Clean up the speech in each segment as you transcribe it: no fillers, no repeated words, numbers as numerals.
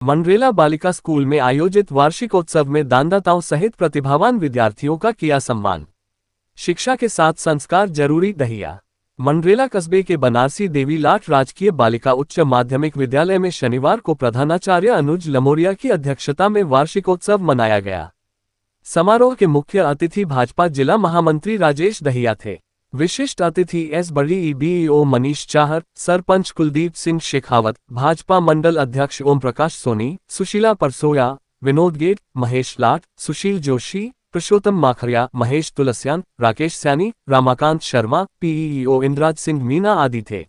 मंडरेला बालिका स्कूल में आयोजित वार्षिकोत्सव में दानदाताओं सहित प्रतिभावान विद्यार्थियों का किया सम्मान। शिक्षा के साथ संस्कार जरूरी। दहिया मंडरेला कस्बे के बनारसी देवी लाट राजकीय बालिका उच्च माध्यमिक विद्यालय में शनिवार को प्रधानाचार्य अनुज लमोरिया की अध्यक्षता में वार्षिकोत्सव मनाया गया। समारोह के मुख्य अतिथि भाजपा जिला महामंत्री राजेश दहिया थे। विशिष्ट अतिथि एस बड़ी बीईओ मनीष चाहर, सरपंच कुलदीप सिंह शेखावत, भाजपा मंडल अध्यक्ष ओम प्रकाश सोनी, सुशीला परसोया, विनोद गेट, महेश लाट, सुशील जोशी, पुरुषोत्तम माखरिया, महेश तुलसियान, राकेश सैनी, रमाकांत शर्मा, पीईओ इंद्राज सिंह मीना आदि थे।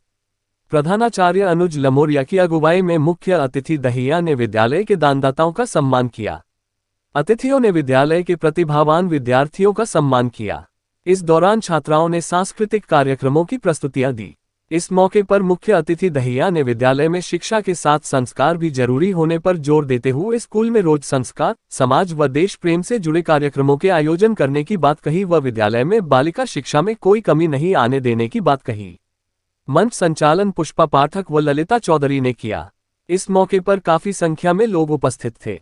प्रधानाचार्य अनुज लमोरिया की अगुवाई में मुख्य अतिथि दहिया ने विद्यालय के दानदाताओं का सम्मान किया। अतिथियों ने विद्यालय के प्रतिभावान विद्यार्थियों का सम्मान किया। इस दौरान छात्राओं ने सांस्कृतिक कार्यक्रमों की प्रस्तुतियां दी। इस मौके पर मुख्य अतिथि दहिया ने विद्यालय में शिक्षा के साथ संस्कार भी जरूरी होने पर जोर देते हुए स्कूल में रोज संस्कार, समाज व देश प्रेम से जुड़े कार्यक्रमों के आयोजन करने की बात कही व विद्यालय में बालिका शिक्षा में कोई कमी नहीं आने देने की बात कही। मंच संचालन पुष्पा पाठक व ललिता चौधरी ने किया। इस मौके पर काफी संख्या में लोग उपस्थित थे।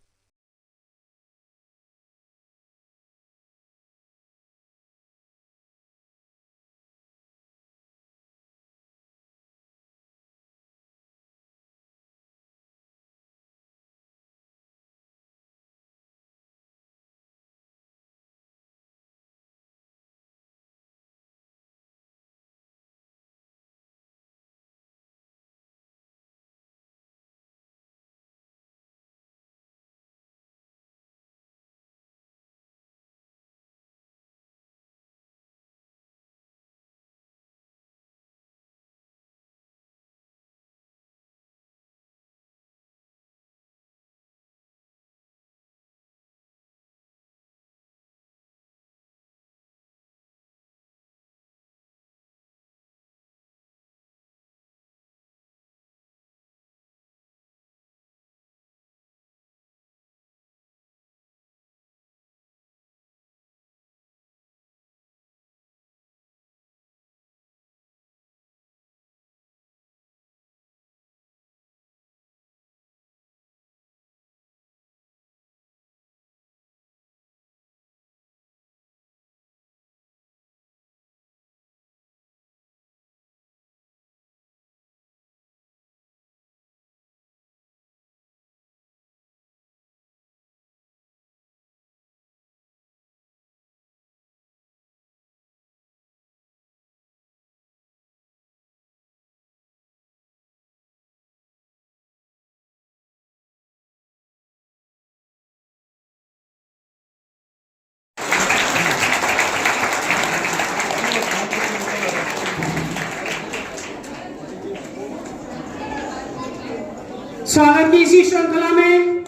स्वागत की इसी श्रृंखला में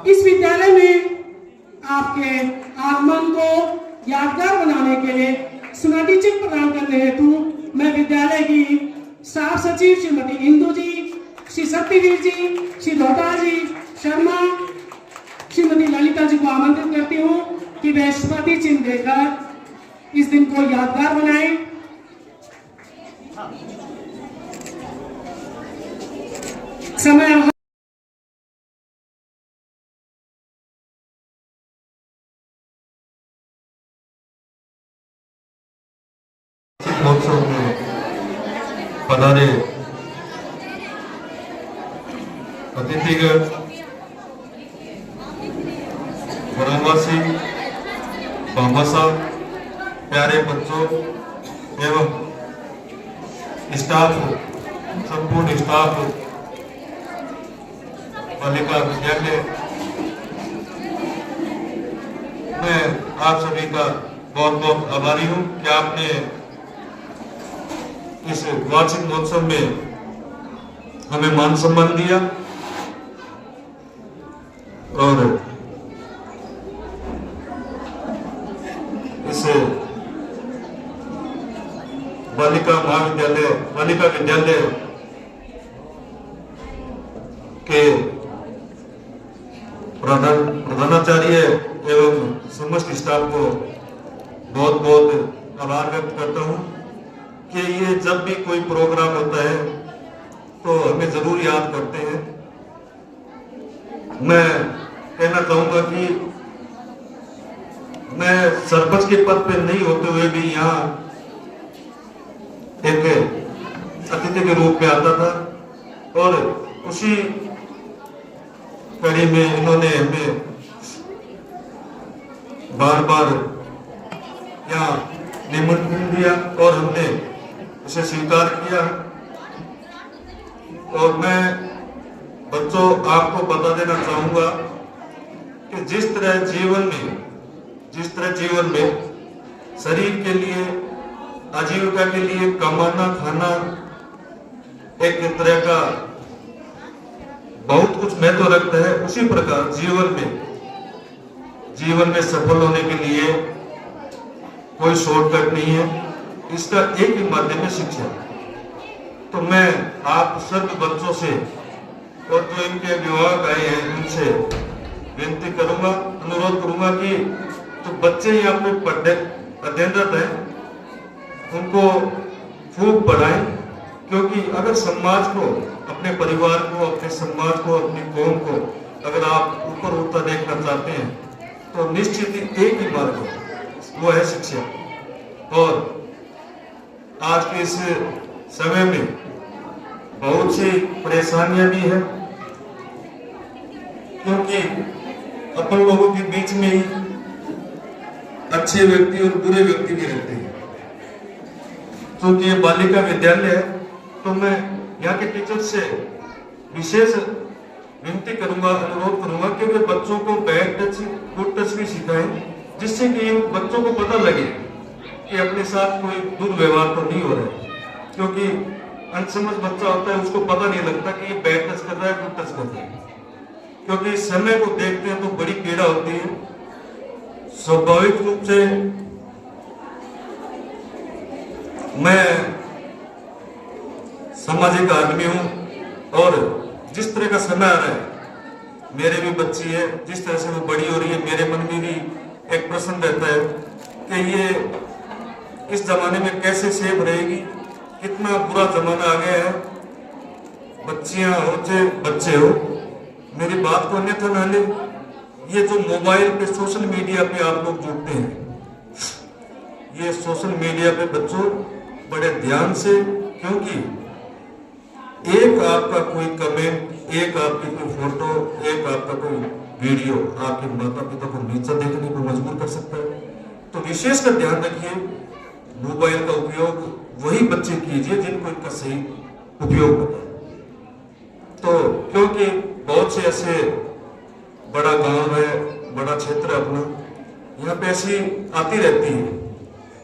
इस विद्यालय में आपके आगमन को यादगार बनाने के लिए स्मृति चिन्ह प्रदान करने हेतु मैं विद्यालय की स्टाफ सचिव श्रीमती इंदु जी, श्री सत्यवीर जी, श्री लोटा जी शर्मा, श्रीमती ललिता जी को आमंत्रित करती हूँ कि वे स्मृति चिन्ह देकर इस दिन को यादगार बनाएं। समय महोत्सव में पधारे अतिथिगण, ग्रामवासी, भामाशाह, प्यारे बच्चों एवं स्टाफ, संपूर्ण स्टाफ बालिका विद्यालय, मैं आप सभी का बहुत बहुत आभारी हूँ कि आपने इस वार्षिक महोत्सव में हमें मान सम्मान दिया और इस बालिका महाविद्यालय, बालिका विद्यालय के प्रधानाचार्य एवं समस्त स्टाफ को बहुत बहुत आभार व्यक्त करता हूँ कि ये जब भी कोई प्रोग्राम होता है तो हमें जरूर याद करते हैं मैं कहना चाहूंगा कि मैं सरपंच के पद पे नहीं होते हुए भी यहाँ एक अतिथि के रूप में आता था और उसी कड़ी में इन्होंने हमें बार बार यहाँ निमंत्रण दिया और हमने उसे स्वीकार किया। और मैं बच्चों आपको बता देना चाहूंगा कि जिस तरह जीवन में शरीर के लिए आजीविका के लिए कमाना खाना एक तरह का बहुत कुछ महत्व रखता है, उसी प्रकार जीवन में सफल होने के लिए कोई शॉर्टकट नहीं है, इसका एक ही माध्यम है शिक्षा। तो मैं आप सब बच्चों से और जो इनके अभिभावक आए हैं उनसे विनती करूंगा, अनुरोध करूंगा कि जो बच्चे यहाँ पे अध्ययनरत हैं उनको खूब पढ़ाएं, क्योंकि अगर समाज को, अपने परिवार को, अपने समाज को, अपनी कौम को अगर आप ऊपर उठता देखना चाहते हैं तो निश्चित ही एक ही मार्ग है, वो है शिक्षा। और आज के इस समय में बहुत सी परेशानियां भी है, क्योंकि अपन लोगों के बीच में ही अच्छे व्यक्ति और बुरे व्यक्ति भी रहते हैं। क्योंकि ये बालिका विद्यालय है तो मैं यहाँ के टीचर से विशेष विनती करूंगा, अनुरोध करूंगा कि वे बच्चों को बैड टच, गुड टच भी सिखाएं, जिससे कि बच्चों को पता लगे कि अपने साथ कोई दुर्व्यवहार तो नहीं हो रहा है। क्योंकि अनसमझ बच्चा होता है, उसको पता नहीं लगता कि ये बैड टच कर रहा है, गुड टच कर रहा है। क्योंकि समय को देखते हैं तो बड़ी पीड़ा होती है। स्वाभाविक रूप से मैं सामाजिक आदमी हूं और जिस तरह का समय आ रहा है, मेरे भी बच्ची है, जिस तरह से वो बड़ी हो रही है, मेरे मन में भी एक प्रश्न रहता है कि ये इस जमाने में कैसे सेफ रहेगी, कितना बुरा जमाना आ गया है। बच्चियां हो चाहे बच्चे हो, मेरी बात को अन्यथा ना ले, ये जो मोबाइल पे सोशल मीडिया पे आप लोग जुड़ते हैं, ये सोशल मीडिया पे बच्चों बड़े ध्यान से, क्योंकि एक आपका कोई कमेंट, एक आपकी कोई फोटो, एक आपका कोई वीडियो आपके माता पिता को नीचा देखने को मजबूर कर सकता है। तो विशेष कर ध्यान रखिए, मोबाइल का उपयोग वही बच्चे कीजिए जिनको इनका सही उपयोग पता है। तो क्योंकि बहुत से ऐसे बड़ा गांव है, बड़ा क्षेत्र है अपना, यहाँ पे ऐसी आती रहती है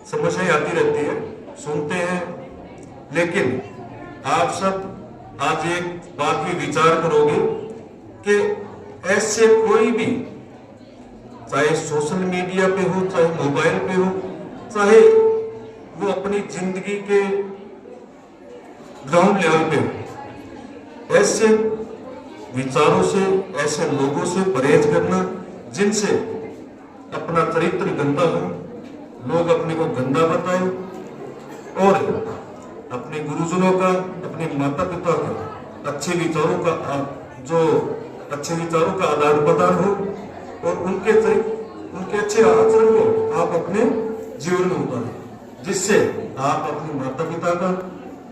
समस्याएं, आती रहती है, सुनते हैं। लेकिन आप सब आज एक बात भी विचार करोगे कि ऐसे कोई भी, चाहे सोशल मीडिया पे हो, चाहे मोबाइल पे हो, चाहे वो अपनी जिंदगी के ग्राउंड लेवल पे हो, ऐसे विचारों से, ऐसे लोगों से परहेज करना जिनसे अपना चरित्र गंदा हो, लोग अपने को गंदा बताएं, और अपने गुरुजनों का, अपने माता पिता का अच्छे विचारों का आदान प्रदान हो और उनके अच्छे आचरण को आप अपने जीवन में उतारें, जिससे आप अपने माता पिता का,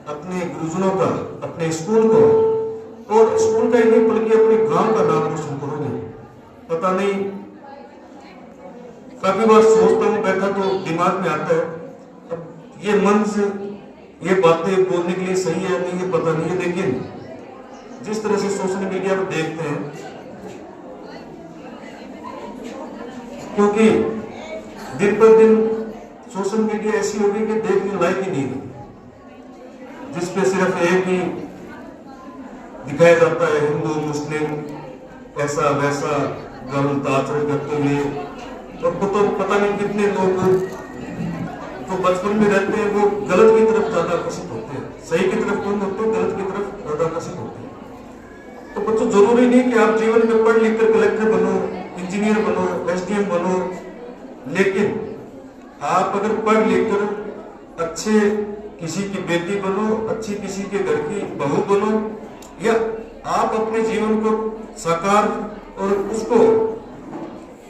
अपने गुरुजनों का, अपने स्कूल को, और स्कूल का ही नहीं बल्कि अपने गांव का नाम रोशन करोगे। पता नहीं, काफी बार सोचता हूँ, बैठा तो दिमाग में आता है, अब ये मन से ये बातें बोलने के लिए सही है नहीं, ये पता नहीं है, लेकिन जिस तरह से सोशल मीडिया पर देखते हैं, क्योंकि दिन पर दिन सोशल मीडिया ऐसी होगी कि देखने लायक ही नहीं है, जिसपे सिर्फ एक ही दिखाया जाता है, हिंदू मुस्लिम ऐसा वैसा गलत आचरण करते हुए। और तो पता नहीं कितने लोग जो बचपन में रहते हैं वो गलत की तरफ ज्यादा आकर्षित होते हैं, सही की तरफ कौन होते हैं, गलत की तरफ ज्यादा आकर्षित होते हैं। तो बच्चों, जरूरी नहीं कि आप जीवन में पढ़ लिख कर कलेक्टर बनो, इंजीनियर बनो, एसडीएम बनो, लेकिन आप अगर पढ़ लिख कर अच्छे किसी की बेटी बनो, अच्छी किसी के घर की बहू बनो, या आप अपने जीवन को साकार और उसको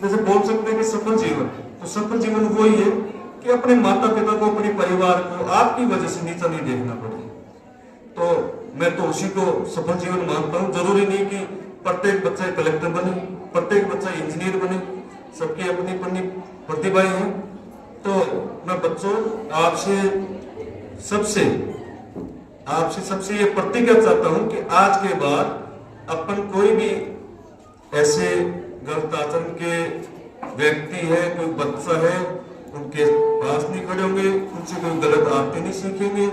जैसे बोल सकते हैं कि सफल जीवन, तो सफल जीवन वो ही है कि अपने माता पिता को, अपने परिवार को आपकी वजह से नीचा नहीं देखना पड़े। तो मैं तो उसी को सफल जीवन मानता हूँ। जरूरी नहीं कि प्रत्येक बच्चा कलेक्टर बने, प्रत्येक बच्चा इंजीनियर बने, सबकी अपनी अपनी प्रतिभाएं हैं। तो मैं बच्चों आपसे सबसे ये प्रतिज्ञा चाहता हूं कि आज के बाद अपन कोई भी ऐसे गलत आचरण के व्यक्ति है, कोई बच्चा है, उनके पास नहीं खड़े होंगे, उनसे कोई गलत आदतें नहीं सीखेंगे।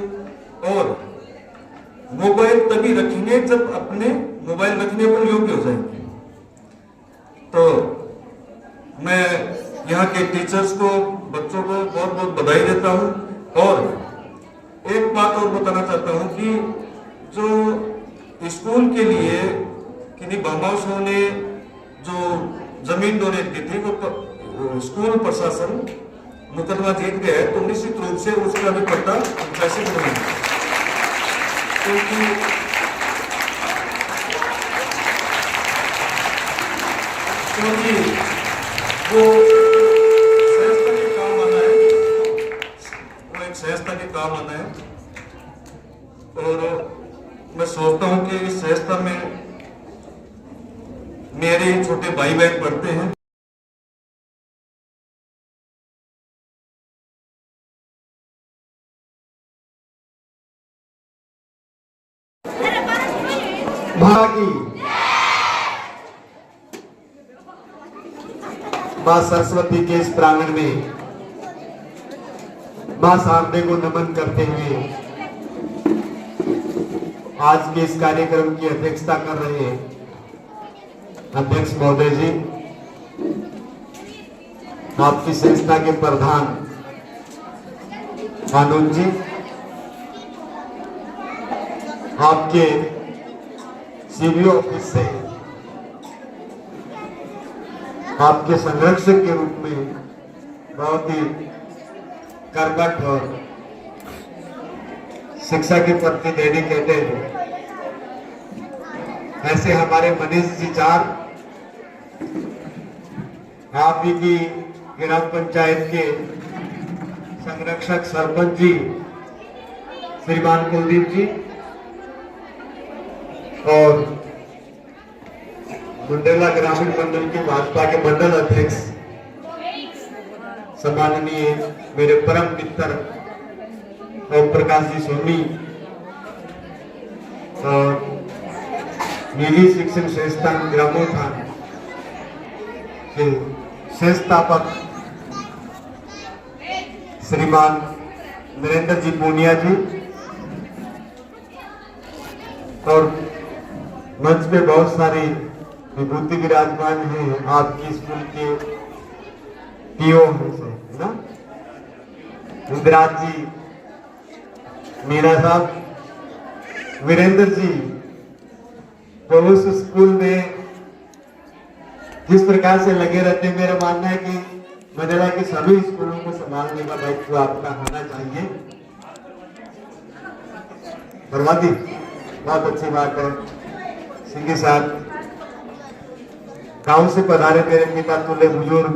और मोबाइल तभी रखेंगे जब अपने मोबाइल रखने पर योग्य हो जाएंगे। तो मैं यहाँ के टीचर्स को, बच्चों को बहुत बहुत बधाई देता हूँ। और एक बात और बताना चाहता हूँ कि जो स्कूल के लिए किन्हीं बामाउसों ने जो जमीन डोनेट की थी, वो स्कूल प्रशासन मुकदमा जीत गया है, तो निश्चित रूप से उसका भी पट्टा पैसे मिलेंगे, क्योंकि वो संस्था के काम आना है, वो एक संस्था के काम आना है। और मैं सोचता हूं कि इस संस्था में मेरे छोटे भाई बहन पढ़ते हैं। मां सरस्वती के इस प्रांगण में मां शारदे को नमन करते हुए आज के इस कार्यक्रम की अध्यक्षता कर रहे हैं अध्यक्ष महोदय जी, आपकी संस्था के प्रधान आनंद जी, आपके सीबीओ ऑफिस से आपके संरक्षक के रूप में बहुत ही कर्मठ और शिक्षा के प्रति डेडिकेटेड ऐसे हमारे मनीष जी चार, आप ही की ग्राम पंचायत के संरक्षक सरपंच जी श्रीमान कुलदीप जी, और मुंडेला ग्रामीण मंडल के भाजपा के मंडल अध्यक्ष सम्माननीय मेरे परम मित्र ओम प्रकाश जी सोनी, और निजी शिक्षण संस्थान ग्रामोत्थान के संस्थापक श्रीमान नरेंद्र जी पूनिया जी, और मंच पे बहुत सारी विभूति विराजमान है आपकी स्कूल के पीओ है ना, रुद्राज जी, मीरा साहब, वीरेंद्र जी, तो उस स्कूल में जिस प्रकार से लगे रहते हैं, मेरा मानना है कि मंडला के सभी स्कूलों को संभालने का दायित्व आपका होना चाहिए। बर्बादी बहुत अच्छी बात है। इसी के साथ गांव से पधारे मेरे पिता तुल्य बुजुर्ग,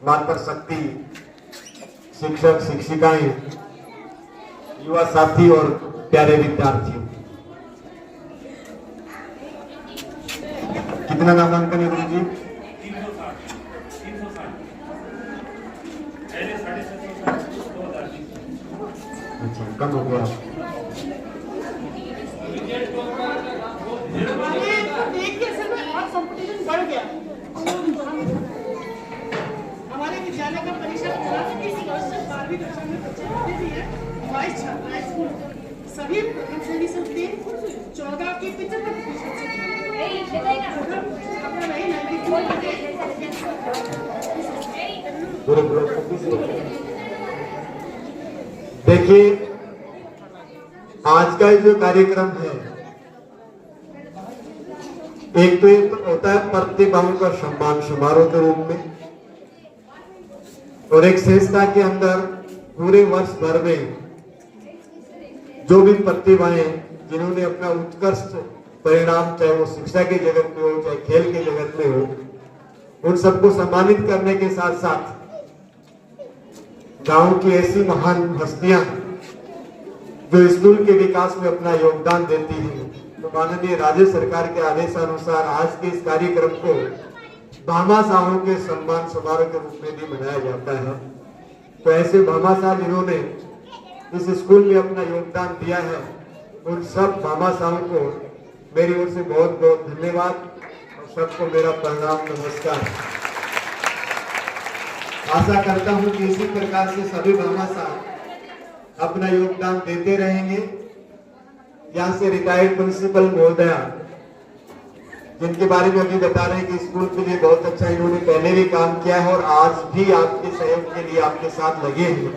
मातृशक्ति, शिक्षक शिक्षिकाएं, युवा साथी और प्यारे विद्यार्थियों, कितना नामांकन है गुरु जी? अच्छा, कम हो गया। कंपटीशन बढ़ गया। हमारे विद्यालय का परिषद 12वीं कक्षा में बच्चे भी है, 22 छात्र हाई स्कूल सभी प्रथम श्रेणी से उत्तीर्ण, 14 के 75% देखिए, आज का जो कार्यक्रम है, एक तो एक होता है प्रतिभाओं का सम्मान समारोह के रूप में, और एक संस्था के अंदर पूरे वर्ष भर में जो भी प्रतिभाएं जिन्होंने अपना उत्कृष्ट परिणाम, चाहे वो शिक्षा के जगत में हो, चाहे खेल के जगत में हो, उन सबको सम्मानित करने के साथ साथ गांव की ऐसी महान हस्तियां जो स्कूल के विकास में अपना योगदान देती हैं, तो माननीय राज्य सरकार के आदेशानुसार आज के इस कार्यक्रम को भामाशाहों के सम्मान समारोह के रूप में भी मनाया जाता है। तो ऐसे भामाशाह जिन्होंने इस स्कूल में अपना योगदान दिया है, उन सब भामाशाहों को मेरी ओर से बहुत बहुत धन्यवाद और सबको मेरा प्रणाम, नमस्कार। आशा करता हूं कि इसी प्रकार से सभी भामाशाह अपना योगदान देते रहेंगे। यहाँ से रिटायर्ड प्रिंसिपल महोदया, जिनके बारे में अभी बता रहे हैं कि स्कूल के लिए बहुत अच्छा इन्होंने पहले भी काम किया है और आज भी आपके सहयोग के लिए आपके साथ लगे हैं।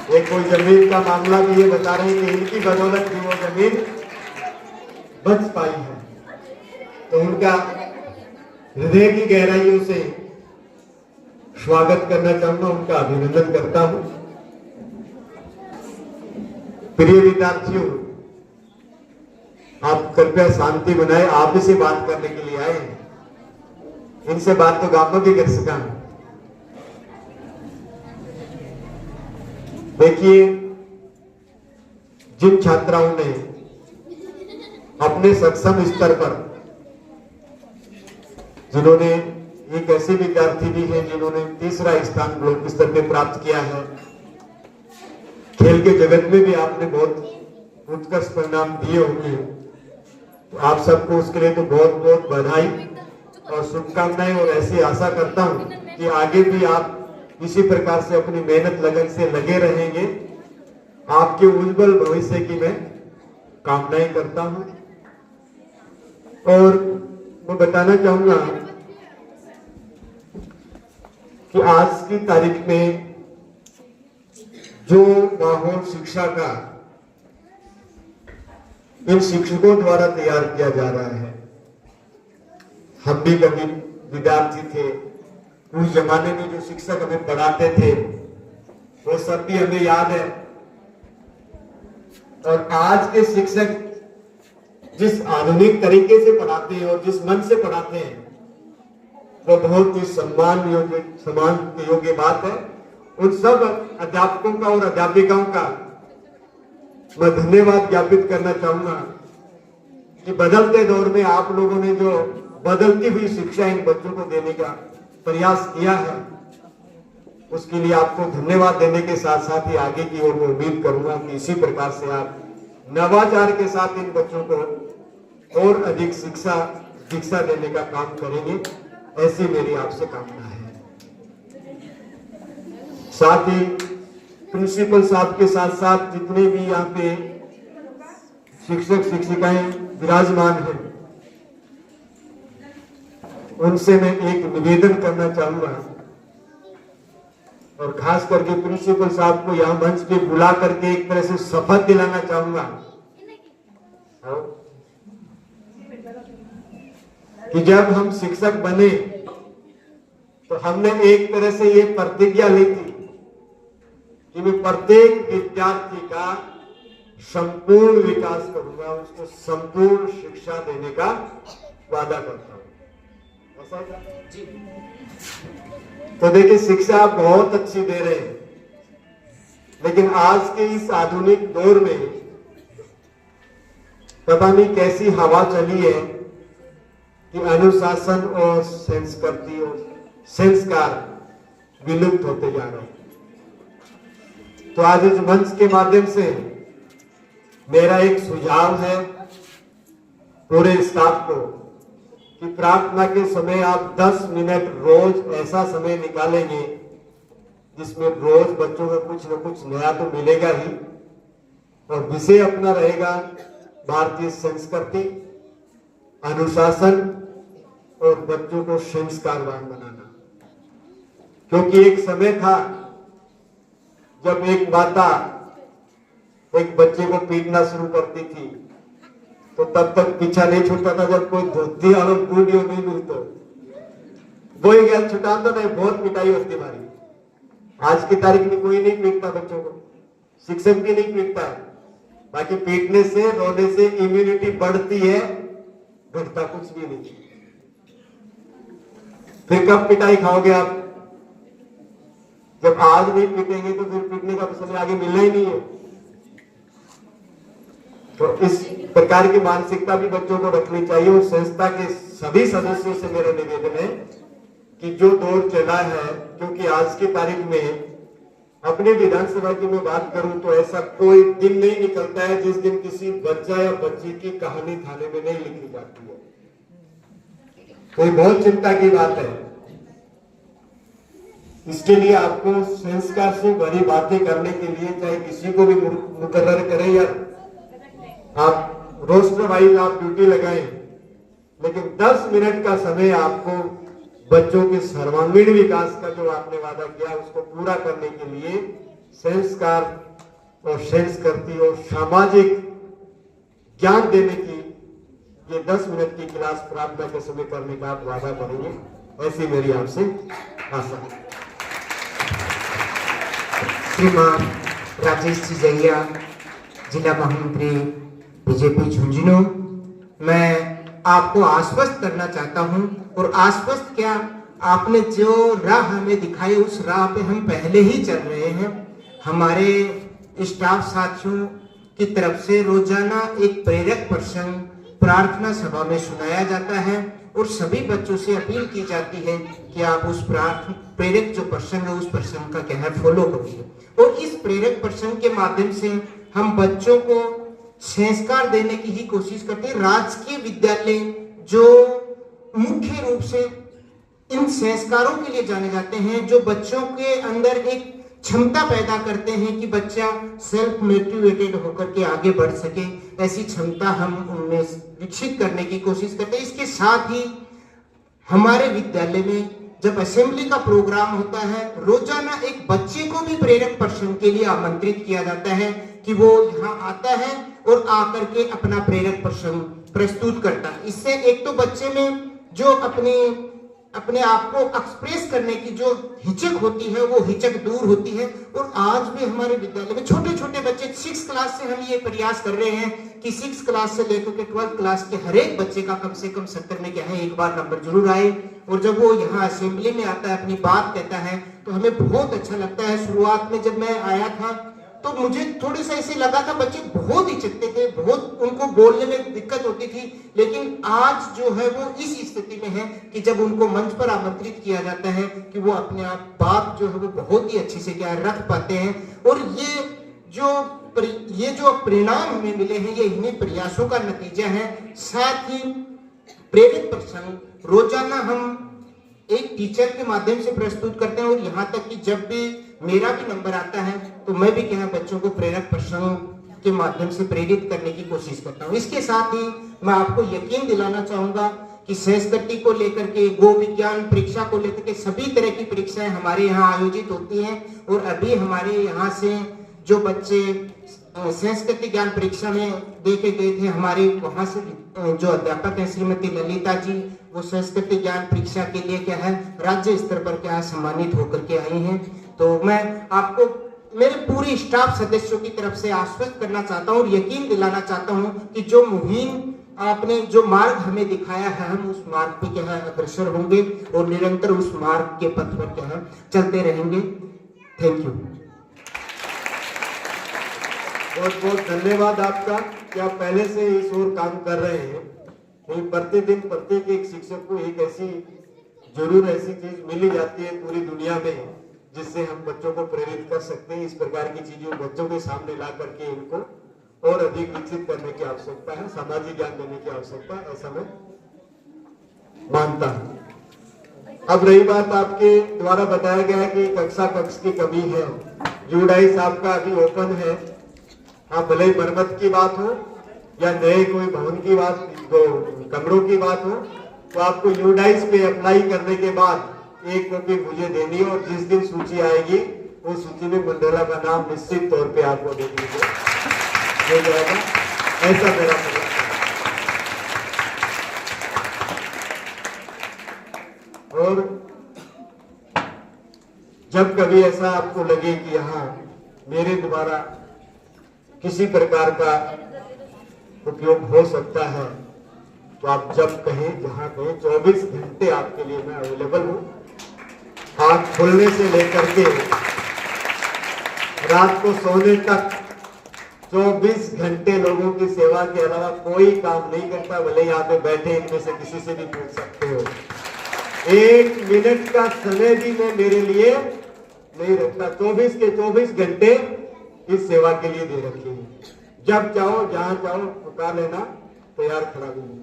एक कोई जमीन का मामला भी ये बता रहे हैं कि इनकी बदौलत भी वो जमीन बच पाई है, तो उनका हृदय की गहराइयों से स्वागत करना चाहूंगा, उनका अभिनंदन करता हूं। प्रिय विद्यार्थियों, आप कृपया शांति बनाए, आप इसे बात करने के लिए आए हैं, इनसे बात तो गांव में भी कर सका। देखिए, जिन छात्राओं ने अपने सक्षम स्तर पर, जिन्होंने, एक ऐसे विद्यार्थी भी हैं जिन्होंने तीसरा स्थान ब्लॉक स्तर पे प्राप्त किया है, खेल के जगत में भी आपने बहुत उत्कृष्ट परिणाम दिए होंगे, तो आप सबको उसके लिए तो बहुत बहुत बधाई और शुभकामनाएं। और ऐसी आशा करता हूं कि आगे भी आप इसी प्रकार से अपनी मेहनत लगन से लगे रहेंगे। आपके उज्जवल भविष्य की मैं कामनाएं करता हूं। और मैं बताना चाहूंगा कि आज की तारीख में जो माहौल शिक्षा का इन शिक्षकों द्वारा तैयार किया जा रहा है, हम भी कभी विद्यार्थी थे, उस जमाने में जो शिक्षक हमें पढ़ाते थे वो सब भी हमें याद है। और आज के शिक्षक जिस आधुनिक तरीके से पढ़ाते हैं और जिस मन से पढ़ाते हैं, वो बहुत ही सम्मान योग्य बात है। उन सब अध्यापकों का और अध्यापिकाओं का मैं धन्यवाद ज्ञापित करना चाहूंगा कि बदलते दौर में आप लोगों ने जो बदलती हुई शिक्षा इन बच्चों को देने का प्रयास किया है, उसके लिए आपको धन्यवाद देने के साथ साथ ही आगे की ओर मैं उम्मीद करूंगा कि इसी प्रकार से आप नवाचार के साथ इन बच्चों को और अधिक शिक्षा देने का काम करेंगे, ऐसी मेरी आपसे कामना है। साथ ही प्रिंसिपल साहब के साथ साथ जितने भी यहाँ पे शिक्षक शिक्षिकाएं विराजमान हैं, उनसे मैं एक निवेदन करना चाहूंगा और खास करके प्रिंसिपल साहब को यहाँ मंच पे बुला करके एक तरह से शपथ दिलाना चाहूंगा कि जब हम शिक्षक बने तो हमने एक तरह से ये प्रतिज्ञा ली थी कि मैं प्रत्येक विद्यार्थी का संपूर्ण विकास करूंगा, उसको संपूर्ण शिक्षा देने का वादा करता हूं। ऐसा है? तो देखिए, शिक्षा आप बहुत अच्छी दे रहे हैं, लेकिन आज के इस आधुनिक दौर में पता नहीं कैसी हवा चली है कि अनुशासन और संस्कृति और संस्कार विलुप्त होते जा रहे हैं। तो आज इस मंच के माध्यम से मेरा एक सुझाव है पूरे स्टाफ को कि प्रार्थना के समय आप 10 मिनट रोज ऐसा समय निकालेंगे जिसमें रोज बच्चों को कुछ न कुछ नया तो मिलेगा ही, और विषय अपना रहेगा भारतीय संस्कृति, अनुशासन और बच्चों को संस्कारवान बनाना। क्योंकि एक समय था जब एक माता एक बच्चे को पीटना शुरू करती थी तो तब तक पीछा नहीं छूटता था जब कोई धोती और वीडियो नहीं मिलता, वही गैल छुटा तो नहीं, बहुत पिटाई होती हमारी। आज की तारीख में कोई नहीं पीटता बच्चों को, शिक्षक भी नहीं पीटता है, बाकी पीटने से, रोने से इम्यूनिटी बढ़ती है, घटता कुछ भी नहीं। फिर कब पिटाई खाओगे आप? जब आज नहीं पीटेंगे तो फिर पीटने का समय आगे मिलना ही नहीं है। तो इस प्रकार की मानसिकता भी बच्चों को रखनी चाहिए। और संस्था के सभी सदस्यों से मेरा निवेदन है कि जो दौर चला है, क्योंकि आज की तारीख में अपने विधानसभा की मैं बात करूं तो ऐसा कोई दिन नहीं निकलता है जिस दिन किसी बच्चा या बच्ची की कहानी थाने में नहीं लिखी जाती है। तो ये बहुत चिंता की बात है। इसके लिए आपको संस्कार से भरी बातें करने के लिए चाहे किसी को भी मुकर्रर करें या आप रोस्टर वाइज आप ड्यूटी लगाएं, लेकिन 10 मिनट का समय आपको बच्चों के सर्वांगीण विकास का जो आपने वादा किया उसको पूरा करने के लिए संस्कार और संस्कृति और सामाजिक ज्ञान देने की ये 10 मिनट की क्लास प्रार्थना के समय करने का आप वादा करेंगे, ऐसी मेरी आपसे आशा है। श्रीमान राजेश सिजैया, जिला महामंत्री बीजेपी झुंझुनू, मैं आपको आश्वस्त करना चाहता हूं। और आश्वस्त क्या, आपने जो राह हमें दिखाई उस राह पे हम पहले ही चल रहे हैं। हमारे स्टाफ साथियों की तरफ से रोजाना एक प्रेरक प्रसंग प्रार्थना सभा में सुनाया जाता है और सभी बच्चों से अपील की जाती है कि आप उस प्रेरक जो प्रसंग है उस प्रसंग का क्या है फॉलो करिए। और इस प्रेरक प्रसंग के माध्यम से हम बच्चों को संस्कार देने की ही कोशिश करते हैं। राजकीय विद्यालय जो मुख्य रूप से इन संस्कारों के लिए जाने जाते हैं, जो बच्चों के अंदर एक क्षमता पैदा करते हैं कि बच्चा सेल्फ मोटिवेटेड होकर के आगे बढ़ सके, ऐसी क्षमता हम उनमें विकसित करने की कोशिश करते हैं। इसके साथ ही हमारे विद्यालय में जब असेंबली का प्रोग्राम होता है, रोजाना एक बच्चे को भी प्रेरक प्रसंग के लिए आमंत्रित किया जाता है कि वो यहाँ आता है और आकर के अपना प्रेरक प्रसंग प्रस्तुत करता है। इससे एक तो बच्चे में जो अपने आप को एक्सप्रेस करने की जो हिचक होती है वो हिचक दूर होती है। और आज भी हमारे विद्यालय में छोटे छोटे बच्चे 6 क्लास से हम ये प्रयास कर रहे हैं कि 6 क्लास से लेकर के 12 क्लास के हर एक बच्चे का कम से कम 70 में क्या है एक बार नंबर जरूर आए। और जब वो यहाँ असेंबली में आता है, अपनी बात कहता है, तो हमें बहुत अच्छा लगता है। शुरुआत में जब मैं आया था तो मुझे थोड़ी सा ऐसे लगा था बच्चे बहुत हिचकते थे, बहुत उनको बोलने में दिक्कत होती थी। लेकिन आज जो है वो इस स्थिति में है कि जब उनको मंच पर आमंत्रित किया जाता है कि वो अपने आप बात जो है वो बहुत ही अच्छे से क्या रख पाते हैं। और ये जो परिणाम हमें मिले हैं ये इन्हीं प्रयासों का नतीजा है। साथ ही प्रेरित प्रसंग रोजाना हम एक टीचर के माध्यम से प्रस्तुत करते हैं। और यहाँ तक कि जब भी मेरा भी नंबर आता है तो मैं भी क्या बच्चों को प्रेरक प्रसंग के माध्यम से प्रेरित करने की कोशिश करता हूँ। इसके साथ ही मैं आपको यकीन दिलाना चाहूंगा कि संस्कृति को लेकर के, गो विज्ञान परीक्षा को लेकर के सभी तरह की परीक्षाएं हमारे यहाँ आयोजित होती हैं। और अभी हमारे यहाँ से जो बच्चे संस्कृति ज्ञान परीक्षा में देके गए थे, हमारे वहां से जो अध्यापक है श्रीमती ललिता जी, वो संस्कृति ज्ञान परीक्षा के लिए क्या है राज्य स्तर पर क्या सम्मानित होकर के आई हैं। तो मैं आपको मेरे पूरे स्टाफ सदस्यों की तरफ से आश्वस्त करना चाहता हूँ और यकीन दिलाना चाहता हूँ कि जो मुहिम आपने जो मार्ग हमें दिखाया है हम उस मार्ग पे क्या है अग्रसर होंगे और निरंतर उस मार्ग के पथ पर क्या है चलते रहेंगे। Thank you. बहुत बहुत धन्यवाद आपका कि आप पहले से इस ओर काम कर रहे हैं। नहीं, प्रतिदिन प्रत्येक एक शिक्षक को एक ऐसी जरूर ऐसी चीज मिली जाती है पूरी दुनिया में जिससे हम बच्चों को प्रेरित कर सकते हैं। इस प्रकार की चीजें बच्चों के सामने ला करके इनको और अधिक विकसित करने की आवश्यकता है, सामाजिक ज्ञान देने की आवश्यकता है, ऐसा मैं मानता हूं। अब रही बात आपके द्वारा बताया गया कि कक्षा कक्ष की कमी है, यूडाइस आपका अभी ओपन है। आप भले ही मरम्मत की बात हो या नए कोई भवन की बात, कमरों की बात हो, तो आपको यूडाइस पे अप्लाई करने के बाद एक कॉपी मुझे देनी है और जिस दिन सूची आएगी उस सूची में मंडेला का नाम निश्चित तौर पे आपको देने हो जाएगा, ऐसा मेरा प्रयास है। और जब कभी ऐसा आपको लगे कि यहाँ मेरे द्वारा किसी प्रकार का उपयोग हो सकता है तो आप जब कहें जहां कहें 24 घंटे आपके लिए मैं अवेलेबल हूं। आँख खुलने से लेकर के रात को सोने तक 24 घंटे लोगों की सेवा के अलावा कोई काम नहीं करता। भले यहाँ पे बैठे इनमें से किसी से भी पूछ सकते हो, 1 मिनट का समय भी मैं मेरे लिए नहीं रखता। 24 के 24 घंटे इस सेवा के लिए दे रखे हैं। जब चाहो जहां चाहो पुकार लेना, तैयार खड़ा भी हूं।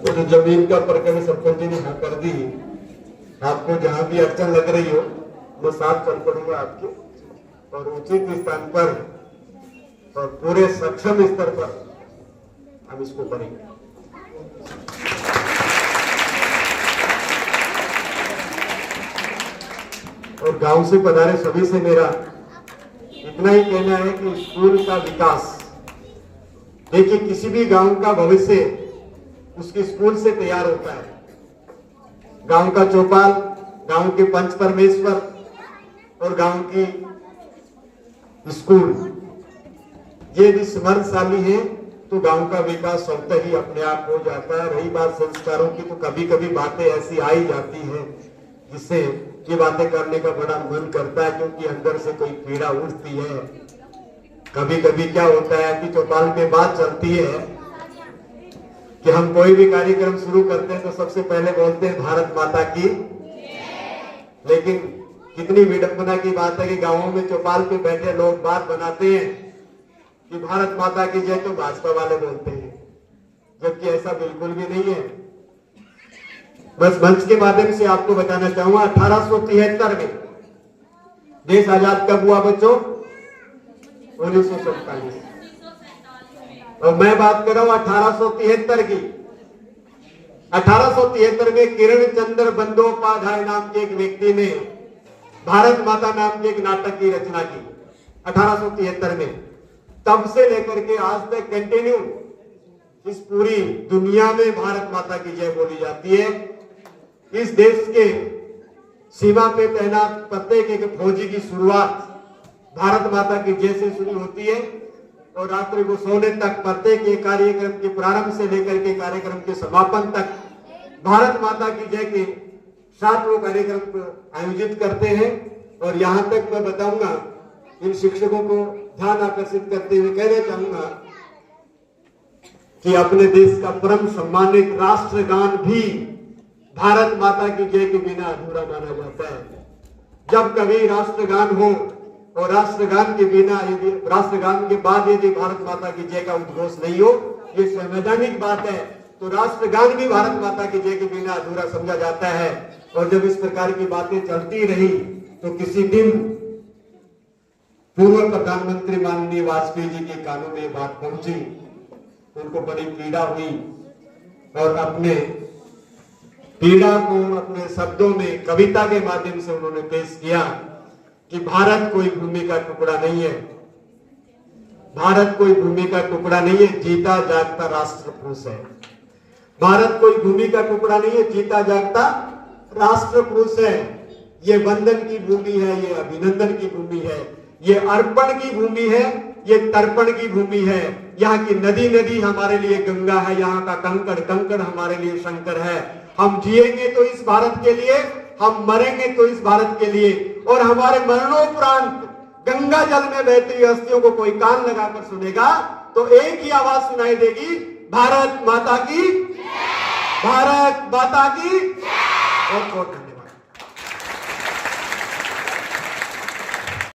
तो जो जमीन का प्रकरण सरपंच जी ने हाँ कर दी, आपको जहां भी अड़चन लग रही हो मैं साथ चल पड़ूंगा आपके, और उचित स्थान पर और पूरे सक्षम स्तर पर हम इसको करेंगे। और गांव से पधारे सभी से मेरा इतना ही कहना है कि स्कूल का विकास, देखिए किसी भी गांव का भविष्य उसकी स्कूल से तैयार होता है। गांव का चौपाल, गांव के पंच परमेश्वर और गांव की स्कूल ये यदि समर्थशाली है तो गांव का विकास स्वतः ही अपने आप हो जाता है। रही बात संस्कारों की, तो कभी कभी बातें ऐसी आई जाती है जिससे ये बातें करने का बड़ा मन करता है, क्योंकि अंदर से कोई पीड़ा उठती है। कभी कभी क्या होता है कि चौपाल पे बात चलती है कि हम कोई भी कार्यक्रम शुरू करते हैं तो सबसे पहले बोलते हैं भारत माता की, लेकिन कितनी विडंबना की बात है कि गांवों में चौपाल पे बैठे लोग बात बनाते हैं कि भारत माता की जय, तो भाजपा वाले बोलते हैं, जबकि ऐसा बिल्कुल भी नहीं है। बस मंच के माध्यम से आपको बताना चाहूंगा, 1873 में देश आजाद कब हुआ बच्चों? 1947। और मैं बात कर रहा हूं 1873 की। 1873 में किरण चंद्र बंदोपाध्याय नाम के एक व्यक्ति ने भारत माता नाम के एक नाटक की रचना की 1873 में। तब से लेकर के आज तक कंटिन्यू इस पूरी दुनिया में भारत माता की जय बोली जाती है। इस देश के सीमा पे तैनात प्रत्येक एक फौजी की शुरुआत भारत माता की जय से शुरू होती है और रात्रि को सोने तक प्रत्येक एक कार्यक्रम के प्रारंभ से लेकर के कार्यक्रम के समापन तक भारत माता की जय के साथ वो कार्यक्रम को आयोजित करते हैं। और यहां तक मैं बताऊंगा, इन शिक्षकों को ध्यान आकर्षित करते हुए कहना चाहूंगा कि अपने देश का परम सम्मानित राष्ट्रगान भी भारत माता की जय के बिना अधूरा माना जाता है। जब कभी राष्ट्रगान हो और राष्ट्रगान के बिना, यदि राष्ट्रगान के बाद यदि भारत माता की जय का उद्घोष नहीं हो, ये संवैधानिक बात है, तो राष्ट्रगान भी भारत माता की जय के बिना अधूरा समझा जाता है। और जब इस प्रकार की बातें चलती रही तो किसी दिन पूर्व प्रधानमंत्री माननीय वाजपेयी जी के कानों में बात पहुंची, उनको बड़ी पीड़ा हुई और अपने पीड़ा को अपने शब्दों में कविता के माध्यम से उन्होंने पेश किया कि भारत कोई भूमि का टुकड़ा नहीं है, भारत कोई भूमि का टुकड़ा नहीं है, जीता जागता राष्ट्र पुरुष है। भारत कोई भूमि का टुकड़ा नहीं है, जीता जागता राष्ट्र पुरुष है। ये वंदन की भूमि है, ये अभिनंदन की भूमि है, ये अर्पण की भूमि है, ये तर्पण की भूमि है। यहाँ की नदी नदी हमारे लिए गंगा है, यहाँ का कंकड़ कंकड़ हमारे लिए शंकर है। हम जिएंगे तो इस भारत के लिए, हम मरेंगे तो इस भारत के लिए, और हमारे मरणोपरांत गंगा जल में बहती हुई हस्तियों को कोई कान लगाकर सुनेगा तो एक ही आवाज सुनाई देगी, भारत माता की, भारत माता की। और धन्यवाद।